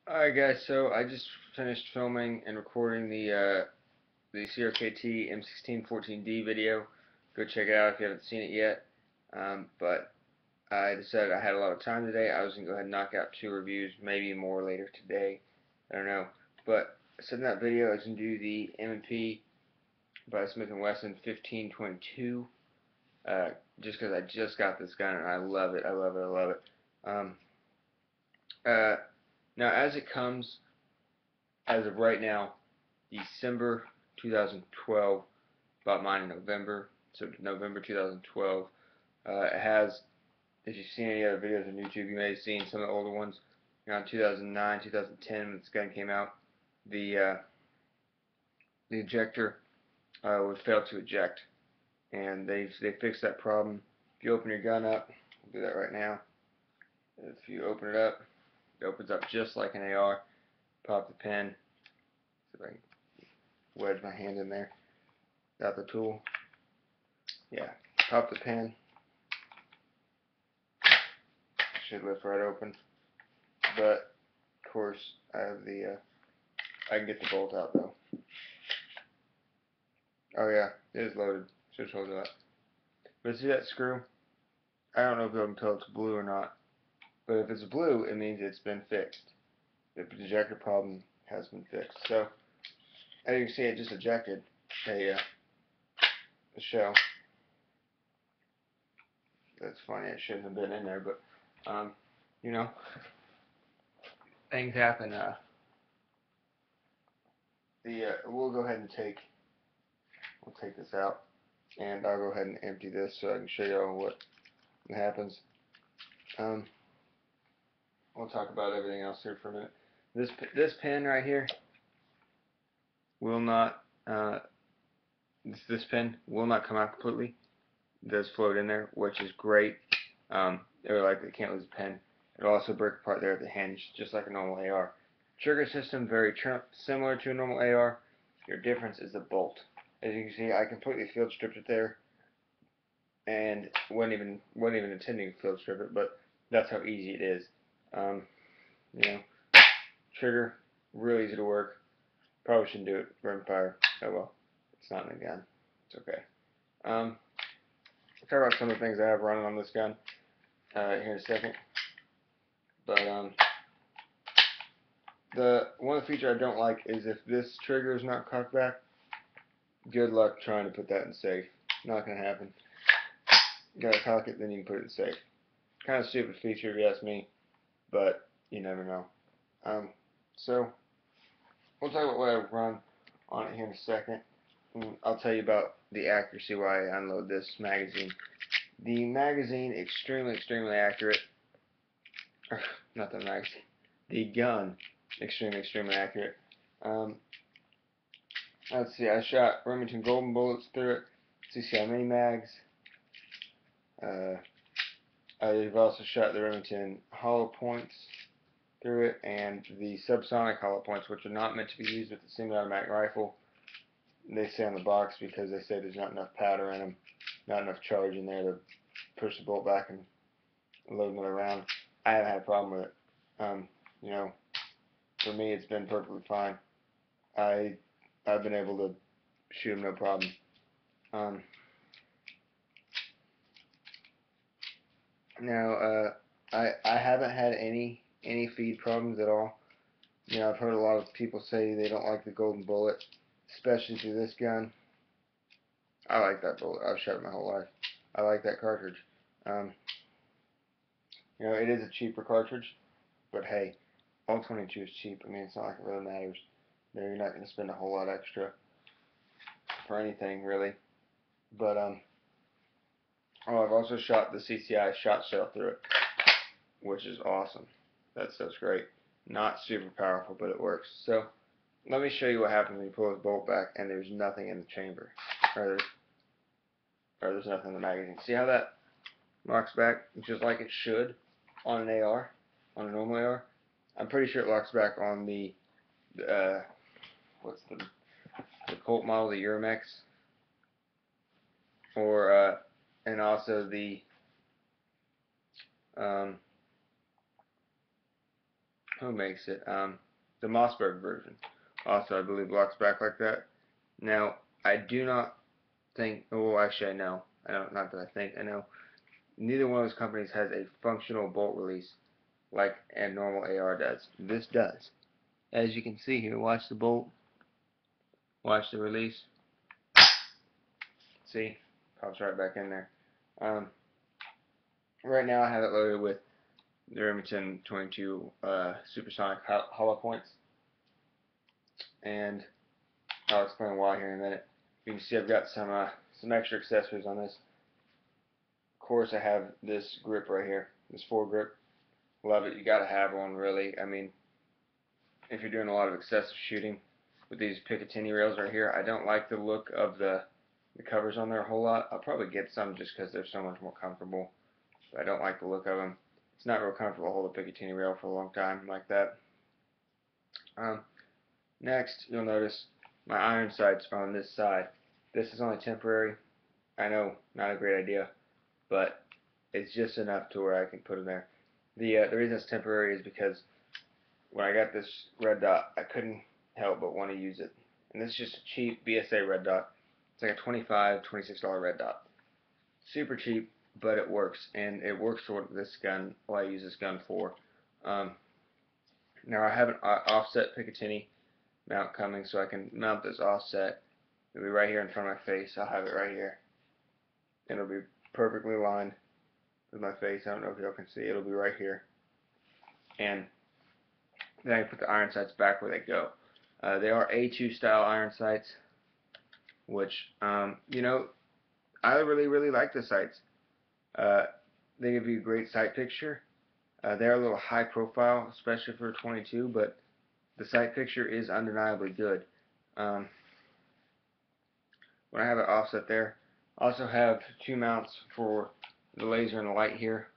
Alright guys, so I just finished filming and recording the CRKT M1614D video. Go check it out if you haven't seen it yet. But I decided I had a lot of time today. I was going to go ahead and knock out 2 reviews, maybe more later today. I don't know. But I said in that video I was going to do the M&P by Smith & Wesson 1522. Just because I just got this gun and I love it. I love it. I love it. Um, uh, Now as it comes, as of right now, December 2012. Bought mine in November, so November 2012. It has, if you've seen any other videos on YouTube, you may have seen some of the older ones. Around 2009, 2010, when this gun came out, the ejector would fail to eject, and they fixed that problem. If you open your gun up, I'll do that right now. If you open it up, it opens up just like an AR. Pop the pin. See if I can wedge my hand in there. Got the tool. Yeah, pop the pin. Should lift right open. But of course, I have I can get the bolt out though. Oh yeah, it is loaded. Should hold it up. But see that screw? I don't know if you can tell it's blue or not. But if it's blue, it means it's been fixed. The ejector problem has been fixed. So as you can see, it just ejected a shell. That's funny. It shouldn't have been in there, but you know, things happen. We'll go ahead and we'll take this out, and I'll go ahead and empty this so I can show you all what happens. We'll talk about everything else here for a minute. This pin right here will not this pin will not come out completely. It does float in there, which is great. It can't lose a pin. It'll also break apart there at the hinge, just like a normal AR. Trigger system very similar to a normal AR. Your difference is the bolt. As you can see, I completely field stripped it there, and wasn't even intending to field strip it, but that's how easy it is. You know, trigger really easy to work. Probably shouldn't do it rimfire. Oh well, it's not in the gun. It's okay. I'll talk about some of the things I have running on this gun here in a second. But the one of the features I don't like is if this trigger is not cocked back. Good luck trying to put that in safe. Not gonna happen. You gotta cock it, then you can put it in safe. Kind of stupid feature if you ask me, but you never know. So we'll talk about what I run on it here in a second. And I'll tell you about the accuracy why I unload this magazine. The magazine, extremely accurate. Not the magazine. The gun, extremely accurate. Let's see, I shot Remington Golden bullets through it. CCI mini mags. I've also shot the Remington hollow points through it, and the subsonic hollow points, which are not meant to be used with the semi-automatic rifle. They say on the box because they say there's not enough powder in them, not enough charge in there to push the bolt back and load another round. I haven't had a problem with it. You know, for me, it's been perfectly fine. I've been able to shoot them no problem. Now, I haven't had any feed problems at all. You know, I've heard a lot of people say they don't like the golden bullet, especially through this gun. I like that bullet. I've shot it my whole life. I like that cartridge. You know, it is a cheaper cartridge, but hey, all 22 is cheap. I mean, it's not like it really matters. You know, you're not going to spend a whole lot extra for anything, really. But, oh, I've also shot the CCI shot shell through it, which is awesome. That stuff's great. Not super powerful, but it works. So, let me show you what happens when you pull this bolt back and there's nothing in the chamber. Or there's nothing in the magazine. See how that locks back just like it should on an AR, on a normal AR? I'm pretty sure it locks back on the, what's the Colt model, the Euromex, or, and also the, Who makes it? The Mossberg version. Also, I believe locks back like that. Now, I do not think. Well, actually, I know. I don't. Not that I think. I know. Neither one of those companies has a functional bolt release like a normal AR does. This does. As you can see here, watch the bolt. Watch the release. See, pops right back in there. Right now, I have it loaded with the Remington 22 Supersonic hollow points, and I'll explain why here in a minute. You can see I've got some extra accessories on this. Of course, I have this grip right here, this foregrip. Love it. You gotta have one, really. I mean, if you're doing a lot of excessive shooting with these Picatinny rails right here, I don't like the look of the covers on there a whole lot. I'll probably get some just because they're so much more comfortable, but I don't like the look of them. It's not real comfortable to hold a Picatinny rail for a long time like that. Next, you'll notice my iron sights are on this side. This is only temporary. I know, not a great idea, but it's just enough to where I can put them there. The reason it's temporary is because when I got this red dot, I couldn't help but want to use it. And this is just a cheap BSA red dot. It's like a $25, $26 red dot. Super cheap, but it works, and it works for this gun. What I use this gun for. Now I have an offset Picatinny mount coming, so I can mount this offset. It'll be right here in front of my face. I'll have it right here. It'll be perfectly lined with my face. I don't know if y'all can see. It'll be right here. And then I put the iron sights back where they go. They are A2 style iron sights, which, you know, I really like the sights. They give you a great sight picture. They're a little high profile, especially for 22, but the sight picture is undeniably good. When I have it offset there, I also have two mounts for the laser and the light here.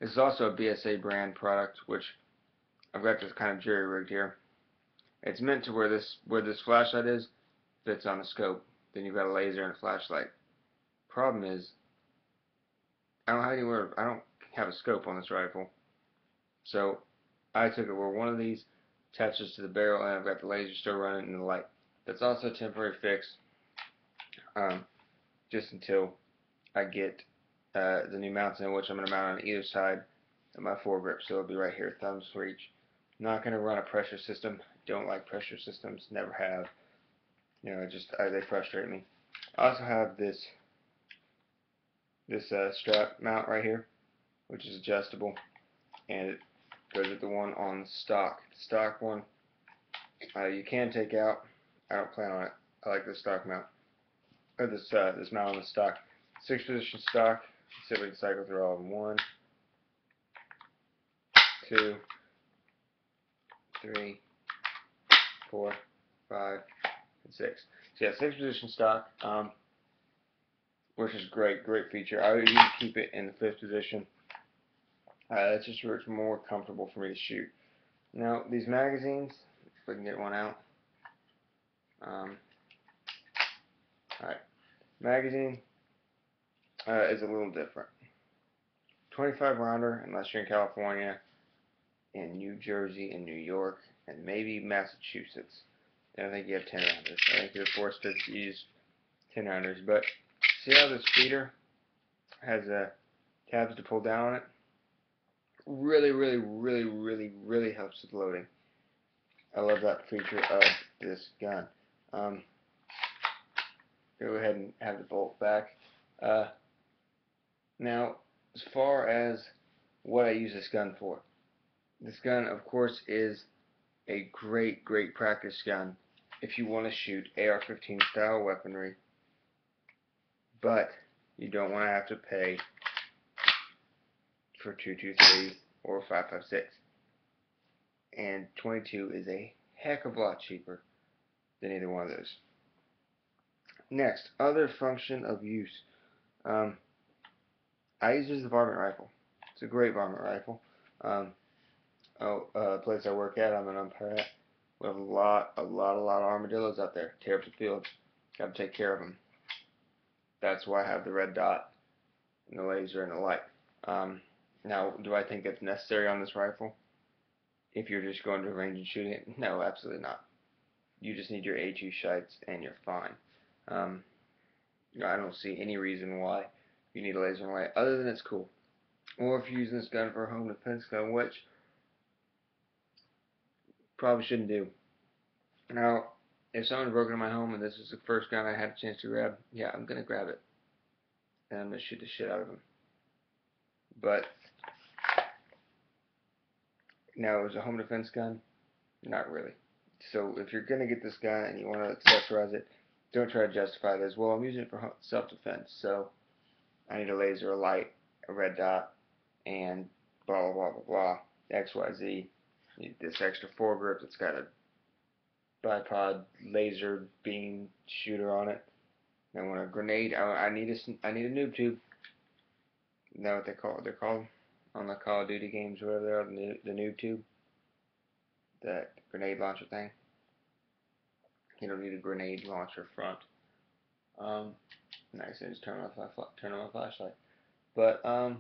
This is also a BSA brand product, which I've got this kind of jury rigged here. It's meant to where this flashlight is fits on the scope. Then you've got a laser and a flashlight. Problem is, I don't have a scope on this rifle, so I took it where one of these attaches to the barrel, and I've got the laser still running and the light. That's also a temporary fix, just until I get the new mounts in, which I'm going to mount on either side of my foregrip, so it'll be right here, thumbs reach. Not going to run a pressure system. Don't like pressure systems. Never have. You know, they frustrate me. I also have this strap mount right here, which is adjustable, and it goes with the one on the stock. The stock one, you can take out. I don't plan on it. I like this stock mount, or this mount on the stock. 6-position stock. So we can cycle through all of them. 1, 2, 3, 4, 5, and 6. So yeah, 6-position stock, which is great feature. I would even keep it in the 5th position. That's just where it's more comfortable for me to shoot. Now these magazines, if we can get one out. Alright, magazine is a little different. 25 rounder, unless you're in California, in New Jersey, and New York, and maybe Massachusetts. Then I think you have 10 rounders. I think you're forced to use 10 rounders. But see how this feeder has tabs to pull down on it? Really helps with loading. I love that feature of this gun. Go ahead and have the bolt back. Now, as far as what I use this gun for, this gun, of course, is a great practice gun if you want to shoot AR-15 style weaponry, but you don't want to have to pay for 223 or 5.56. And 22 is a heck of a lot cheaper than either one of those. Next, other function of use. I use this as a varmint rifle. It's a great varmint rifle. The place I work at, I'm an umpire at. We have a lot of armadillos out there. Tear up the fields. Got to take care of them. That's why I have the red dot and the laser and the light. Now, do I think it's necessary on this rifle? if you're just going to a range and shooting it. No, absolutely not. You just need your A2 sights and you're fine. I don't see any reason why you need a laser light other than it's cool. Or if you're using this gun for a home defense gun, which probably shouldn't do. Now, if someone broke into my home and this is the first gun I had a chance to grab, yeah, I'm gonna grab it and I'm gonna shoot the shit out of them. But now, as a home defense gun, not really. So if you're gonna get this gun and you want to accessorize it, don't try to justify it as, well, I'm using it for self-defense, so I need a laser, a light, a red dot, and blah blah blah blah blah, XYZ. Need this extra foregrip that's got a bipod laser beam shooter on it. I want a grenade. I need a noob tube. Is that what they're called on the Call of Duty games, or whatever they are, the noob tube, that grenade launcher thing. You don't need a grenade launcher front. Nice, I just turn on my flashlight. But now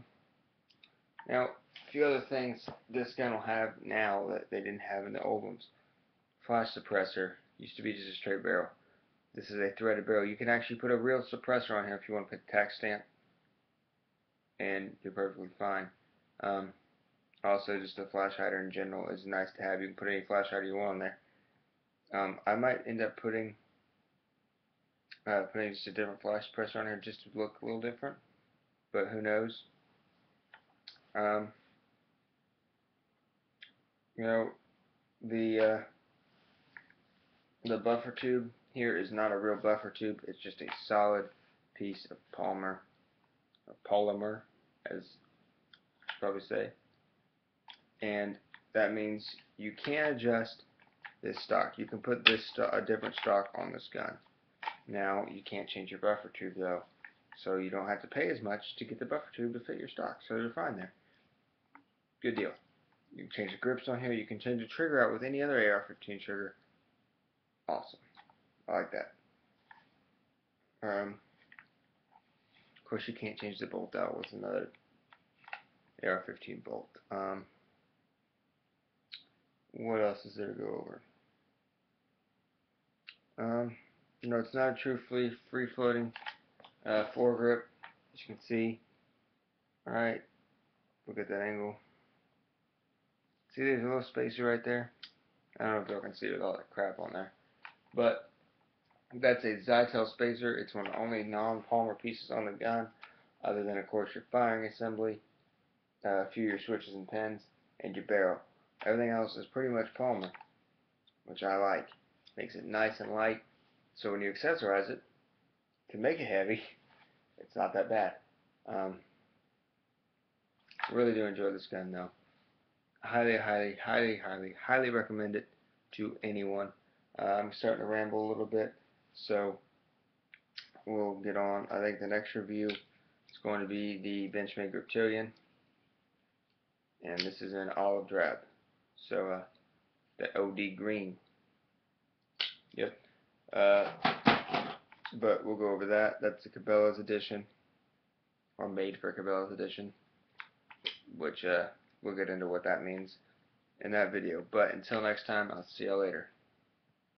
a few other things this gun will have now that they didn't have in the old ones. Flash suppressor used to be just a straight barrel. This is a threaded barrel. You can actually put a real suppressor on here if you want to put tax stamp, and you're perfectly fine. Also, just a flash hider in general is nice to have. You can put any flash hider you want on there. I might end up putting just a different flash suppressor on here just to look a little different, but who knows. You know, the buffer tube here is not a real buffer tube. It's just a solid piece of polymer, as you probably say. And that means you can adjust this stock. You can put a different stock on this gun. Now, you can't change your buffer tube though, so you don't have to pay as much to get the buffer tube to fit your stock. So you're fine there. Good deal. You can change the grips on here. You can change the trigger out with any other AR-15 trigger. Awesome. I like that. Of course, you can't change the bolt out with another AR-15 bolt. What else is there to go over? You know, it's not a true free-floating foregrip, as you can see. Alright, look at that angle. See, there's a little spacer right there. I don't know if y'all can see it with all that crap on there. But that's a Zytel spacer. It's one of the only non-polymer pieces on the gun, other than, of course, your firing assembly, a few of your switches and pins, and your barrel. Everything else is pretty much polymer, which I like. Makes it nice and light, so when you accessorize it to make it heavy, it's not that bad. Really do enjoy this gun though. Highly, highly, highly, highly, highly recommend it to anyone. I'm starting to ramble a little bit, so we'll get on. I think the next review is going to be the Benchmade Griptilian, and this is in olive drab, so the OD green. Yep. But we'll go over that. That's the Cabela's edition, or made for Cabela's edition, which we'll get into what that means in that video. But until next time, I'll see y'all later.